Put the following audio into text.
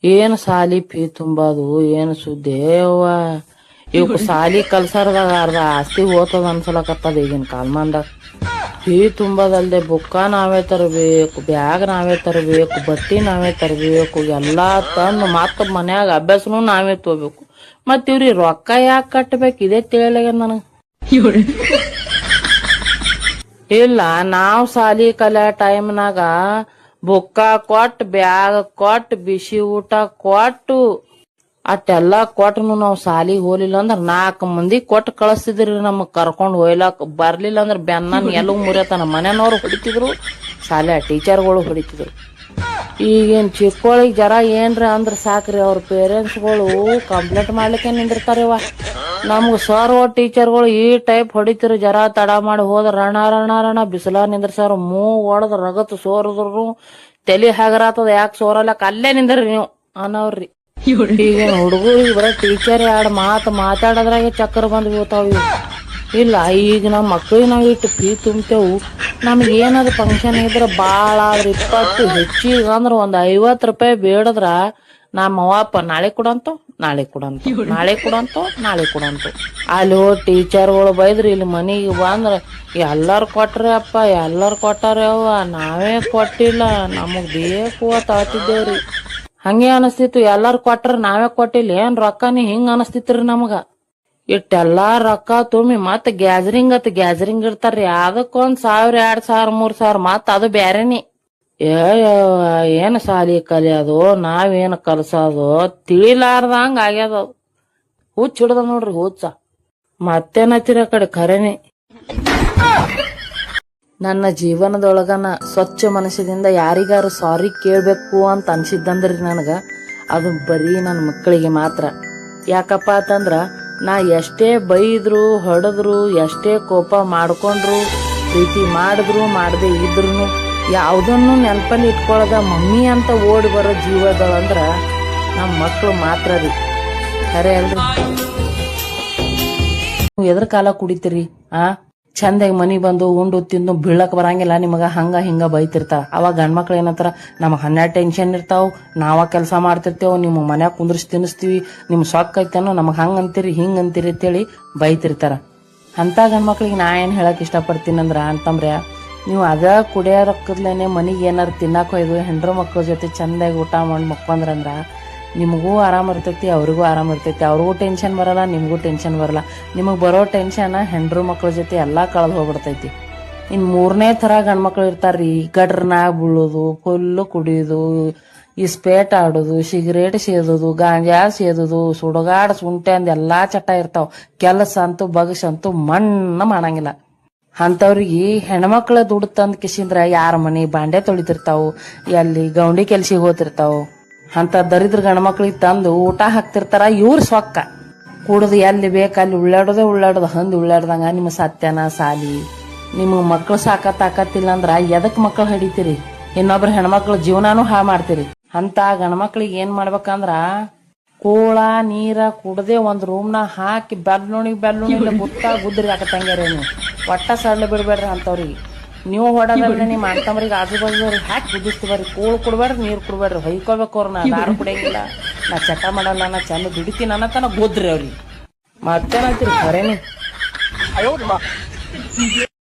ಏನ್ ಸಾಲಿ ಫೀ ತುಂಬೋದು ಏನ್ ಸುದ್ದಿ ಅವ್ವ. ಇವಕ್ ಸಾಲಿ ಕಲ್ಸಾರದಾಗ ಅರ್ಧ ಆಸ್ತಿ ಹೋತದ ಅನ್ಸಲಕತ್ತದ ಈಗಿನ ಕಾಲ್ಮಾನ್ದಾಗ. ಫೀ ತುಂಬದಲ್ದೆ ಬುಕ್ಕ ನಾವೇ ತರಬೇಕು, ಬ್ಯಾಗ್ ನಾವೇ ತರಬೇಕು, ಬಟ್ಟಿ ನಾವೇ ತರಬೇಕು, ಎಲ್ಲಾ ತಂದು ಮತ್ತ ಮನ್ಯಾಗ ಅಭ್ಯಾಸನು ನಾವೇ ತಗೋಬೇಕು. ಮತ್ ಇವ್ರಿ ರೊಕ್ಕ ಯಾಕೆ ಕಟ್ಬೇಕು ಇದೇ ತಿಳಿಯಲಾಗ್ಯದ ನನಗ. ಇಲ್ಲ ನಾವ್ ಸಾಲಿ ಕಲಿಯೋ ಟೈಮ್ನಾಗ ಬುಕ್ಕ ಕೊಟ್ಟು ಬ್ಯಾಗ್ ಕೊಟ್ಟು ಬಿಸಿ ಊಟ ಕೊಟ್ಟು ಅಟ್ಟೆಲ್ಲಾ ಕೊಟ್ಟನು ನಾವ್ ಸಾಲಿಗೆ ಹೋಲಿಲ್ಲ ಅಂದ್ರ 4 ಮಂದಿ ಕೊಟ್ಟು ಕಳಿಸ್ತಿದ್ರಿ ನಮಗ್ ಕರ್ಕೊಂಡ್ ಹೋಯ್ಲಾಕ್. ಬರ್ಲಿಲ್ಲ ಅಂದ್ರ ಬೆನ್ನನ್ ಎಲ್ಲೂ ಮುರಿಯತನ ಮನೆಯವ್ರು ಹೊಡಿತಿದ್ರು, ಶಾಲೆ ಟೀಚರ್ಗಳು ಹೊಡಿತಿದ್ರು. ಈಗೇನ್ ಚಿಕ್ಕೋಳಿಗ್ ಜರ ಏನ್ರ ಅಂದ್ರ ಸಾಕ್ರಿ ಅವ್ರ ಪೇರೆಂಟ್ಸ್ಗಳು ಕಂಪ್ಲೇಂಟ್ ಮಾಡ್ಲಿಕ್ಕೆ ನಿಂದಿರ್ತಾರಿವ. ನಮ್ಗ ಸರ್ ಟೀಚರ್ಗಳು ಈ ಟೈಪ್ ಹೊಡಿತಿರು, ಜರ ತಡ ಮಾಡಿ ಹೋದ್ರ ರಣ ರಣ ರಣ ಬಿಸಿಲ ನಿಂದ್ರಸಾರ. ಒಡದ್ ರಗತ್ ಸೋರದ್ರು ತಲಿ ಹಗರಾತದ, ಯಾಕೆ ಸೋರಲ್ಲಕ್ ಅಲ್ಲೇ ನಿಂದ್ರಿ ನೀವು ಅನ್ನವ್ರಿ. ಈಗೇನ್ ಹುಡುಗರಿಗೆ ಬರ ಟೀಚರ್ 2 ಮಾತು ಮಾತಾಡೋದ್ರಾಗೆ ಚಕ್ಕರ್ ಬಂದ್ ಬೀಳ್ತಾವ ಇವು. ಇಲ್ಲ ಈಗ ನಮ್ಮ ಮಕ್ಳಿಗೆ ನಾವ್ ಇಟ್ಟು ಫೀ ತುಂಬ್ತೇವು. ನಮ್ಗೆ ಏನಾದ್ರು ಫಂಕ್ಷನ್ ಇದ್ರ ಬಾಳ ಆದ್ರ 20 ಹೆಚ್ಚಿಗ ಅಂದ್ರ ಒಂದ್ 50 ರೂಪಾಯಿ ಬೇಡದ್ರ ನಮ್ಮ ಅವ್ವಪ್ಪ ನಾಳೆ ಕೊಡಂತೋ ನಾಳೆ ಕೊಡಂತ ನಾಳೆ ಕೊಡಂತೋ ನಾಳೆ ಕೊಡಂತು. ಅಲ್ಲಿ ಹೋಗಿ ಟೀಚರ್ಗಳು ಬೈದ್ರಿ, ಇಲ್ಲಿ ಮನಿಗೆ ಬಂದ್ರ ಎಲ್ಲಾರು ಕೊಟ್ರಿ ಅಪ್ಪ ಎಲ್ಲಾರು ಕೊಟ್ಟಾರ ಅವ್ವ ನಾವೇ ಕೊಟ್ಟಿಲ್ಲ ನಮಗ್ ಬೇಕು ಅಂತ ಹೇಳ್ತಿದ್ದೇವ್ರಿ. ಹಂಗೆ ಅನಸ್ತಿತ್ತು, ಎಲ್ಲಾರು ಕೊಟ್ರ ನಾವೇ ಕೊಟ್ಟಿಲ್ಲ ಏನ್ ರೊಕ್ಕನಿ ಹಿಂಗ ಅನಸ್ತಿತ್ರಿ ನಮಗ. ಇಟ್ಟೆಲ್ಲಾ ರೊಕ್ಕ ತುಂಬಿ ಮತ್ ಗ್ಯಾಜರಿಂಗ್ ಇಡ್ತಾರ್ರಿ. ಅದಕ್ಕೊಂದ್ 1000 2000 3000 ಮತ್ ಅದು ಬ್ಯಾರೆನಿ. ಏನ್ ಸಾಲಿ ಕಲಿಯೋದು ನಾವೇನ್ ಕಲ್ಸೋದು ತಿಳಿಲಾರ್ದಂಗ ಆಗ್ಯದ. ಹುಚ್ಚ ಹಿಡ್ದ ನೋಡ್ರಿ ಹುಚ್ಚ. ಮತ್ತೇನತ್ತಿರ ಕಡೆ ಖರೇನೆ. ನನ್ನ ಜೀವನದೊಳಗನ ಸ್ವಚ್ಛ ಮನಸ್ಸದಿಂದ ಯಾರಿಗಾರು ಸಾರಿ ಕೇಳ್ಬೇಕು ಅಂತ ಅನ್ಸಿದ್ದಂದ್ರಿ ನನಗ ಅದು ಬರೀ ನನ್ನ ಮಕ್ಕಳಿಗೆ ಮಾತ್ರ. ಯಾಕಪ್ಪ ಅಂತಂದ್ರ ನಾ ಎಷ್ಟೇ ಬೈದ್ರು ಹೊಡೆದ್ರು ಎಷ್ಟೇ ಕೋಪ ಮಾಡ್ಕೊಂಡ್ರು ಪ್ರೀತಿ ಮಾಡಿದ್ರು ಮಾಡದೆ ಇದ್ರು ಯಾವ್ದನ್ನು ನೆನಪಲ್ಲಿ ಇಟ್ಕೊಳದ ಮಮ್ಮಿ ಅಂತ ಓಡಿ ಬರೋ ಜೀವದಳಂದ್ರ ನಮ್ಮ ಮಕ್ಳು ಮಾತ್ರ ರೀ. ಖರೆ ಅಲ್ರಿ? ಎದ್ರ ಕಾಲ ಕುಡಿತೀರಿ ಚಂದಾಗಿ ಮನಿ ಬಂದು ಉಂಡು ತಿಂದು ಬೀಳಕ್ ಬರಂಗಿಲ್ಲ ನಿಮಗ, ಹಂಗ ಹಿಂಗ ಬೈತಿರ್ತಾರ. ಅವಾಗ ಗಂಡ್ಮಕ್ಳು ಏನಂತಾರ, ನಮಗ್ 12 ಟೆನ್ಷನ್ ಇರ್ತಾವ, ನಾವ ಕೆಲಸ ಮಾಡ್ತಿರ್ತೇವ, ನಿಮ್ ಮನ್ಯಾಗ ಕುಂದ್ರಿಸಿ ತಿನ್ನಿಸ್ತೀವಿ, ನಿಮ್ ಸೊಕ್ಕ ಐತೇನೋ ನಮಗ್ ಹಂಗ ಅಂತೀರಿ ಹಿಂಗ ಅಂತೀರಿ ಅಂತೇಳಿ ಬೈತಿರ್ತಾರ. ಅಂತ ಗಂಡ್ಮಕ್ಳಿಗೆ ನಾ ಏನ್ ಹೇಳಕ್ ಇಷ್ಟಪಡ್ತೀನಂದ್ರ ಅಂತಂದ್ರೆ, ನೀವು ಅದ ಕುಡಿಯೋ ರೊಕ್ಕದ್ಲೇನೆ ಮನಿಗೆ ಏನಾರು ತಿನ್ನಾಕ ಒಯ್ದು ಹೆಂಡ್ರು ಮಕ್ಳ ಜೊತೆ ಚಂದಾಗಿ ಊಟ ಮಾಡಿ ಮಕ್ಕೊಂಡ್ರಂದ್ರ ನಿಮಗೂ ಆರಾಮ್ ಇರ್ತೈತಿ, ಅವ್ರಿಗೂ ಆರಾಮ್ ಇರ್ತೈತಿ. ಅವ್ರಿಗೂ ಟೆನ್ಷನ್ ಬರಲ್ಲ, ನಿಮಗೂ ಟೆನ್ಷನ್ ಬರಲ್ಲ. ನಿಮಗ್ ಬರೋ ಟೆನ್ಷನ್ ಹೆಂಡ್ರು ಮಕ್ಳ ಜೊತೆ ಎಲ್ಲಾ ಕಳೆದು ಹೋಗ್ಬಿಡ್ತೈತಿ. ಇನ್ 3ನೇ ತರ ಗಂಡ್ಮಕ್ಳು ಇರ್ತಾರ್ರಿ, ಗಡ್ರನಾಗ ಬೀಳೋದು, ಫುಲ್ಲು ಕುಡಿಯೋದು, ಇಸ್ಪೇಟ್ ಆಡೋದು, ಸಿಗರೇಟ್ ಸೇದೋದು, ಗಾಂಜಾ ಸೇದೋದು, ಸುಡಗಾಡ್ ಸುಂಟೆ ಅಂದ್ ಎಲ್ಲಾ ಚಟ ಇರ್ತಾವ. ಕೆಲಸ ಅಂತೂ ಬಗಸಂತೂ ಮಣ್ಣ ಮಾಡಂಗಿಲ್ಲ. ಅಂತವ್ರಿಗೆ ಹೆಣ್ಮಕ್ಳ ದುಡ್ಡು ತಂದ್ ಕಿಸಿಂದ್ರ ಯಾರ ಮನಿ ಬಾಂಡೆ ತೊಳಿತಿರ್ತಾವು, ಎಲ್ಲಿ ಗೌಂಡಿ ಕೆಲ್ಸಿಗೆ ಹೋತಿರ್ತಾವು. ಅಂತ ದರಿದ್ರ ಗಂಡ್ಮಕ್ಳಿಗೆ ತಂದು ಊಟ ಹಾಕ್ತಿರ್ತಾರ. ಇವ್ರ ಸೊಕ್ಕ ಕುಡ್ದು ಎಲ್ಲಿ ಬೇಕಲ್ಲಿ ಉಳ್ಳಾಡೋದು ಹಂದ್ ಉಳ್ಳಾಡ್ದಂಗ. ನಿಮ್ಮ ಸತ್ಯನ ಸಾಲಿ ನಿಮಗ್ ಮಕ್ಳು ತಾಕತ್ತಿಲ್ಲ ಅಂದ್ರ ಎದಕ್ ಮಕ್ಳು ಹಿಡಿತೀರಿ? ಇನ್ನೊಬ್ರ ಹೆಣ್ಮಕ್ಳ ಜೀವನಾನು ಹಾಳು ಮಾಡ್ತೀರಿ. ಅಂತ ಗಂಡ್ಮಕ್ಳಿಗೆ ಏನ್ ಮಾಡ್ಬೇಕಂದ್ರ ಕೋಳ ನೀರ ಕುಡ್ದೆ ಒಂದ್ ರೂಮ್ನ ಹಾಕಿ ಬೆಲ್ಲುಣಿ ಗುದ್ರಿ ಹಾಕತ್ತಂಗ್ಯಾರ. ನೀವು ಒಟ್ಟ ಸಡ್ಲ ಬಿಡ್ಬೇಡ್ರಿ ಅಂತವ್ರಿಗೆ. ನೀವು ಹೊಡೋದ್ರಿ ನಿಮ್ ಅಂತಂಬ್ರಿಗೆ ಆಜು ಬಾಜುದವ್ರಿಗೆ ಹಾಕಿ ಕುದಿಸ್ತಿ ಬರ್ರಿ. ಕೋಳು ಕೊಡ್ಬೇಡ್ರಿ, ನೀರ್ ಕೊಡ್ಬೇಡ್ರಿ, ಹೊಯ್ಕೋಬೇಕು ಅವ್ರನ್ನ. ದಾರು ಕುಡಿಯಂಗಿಲ್ಲ, ನಾ ಚಟ ಮಾಡಲ್ಲ, ನಾ ಚಂದ ದುಡಿತೀನಿ ಅನ್ನತನ ಗೋದ್ರಿ ಅವ್ರಿಗೆ. ಮತ್ತೇನಂತೀರಿ ಖರೇನಿ?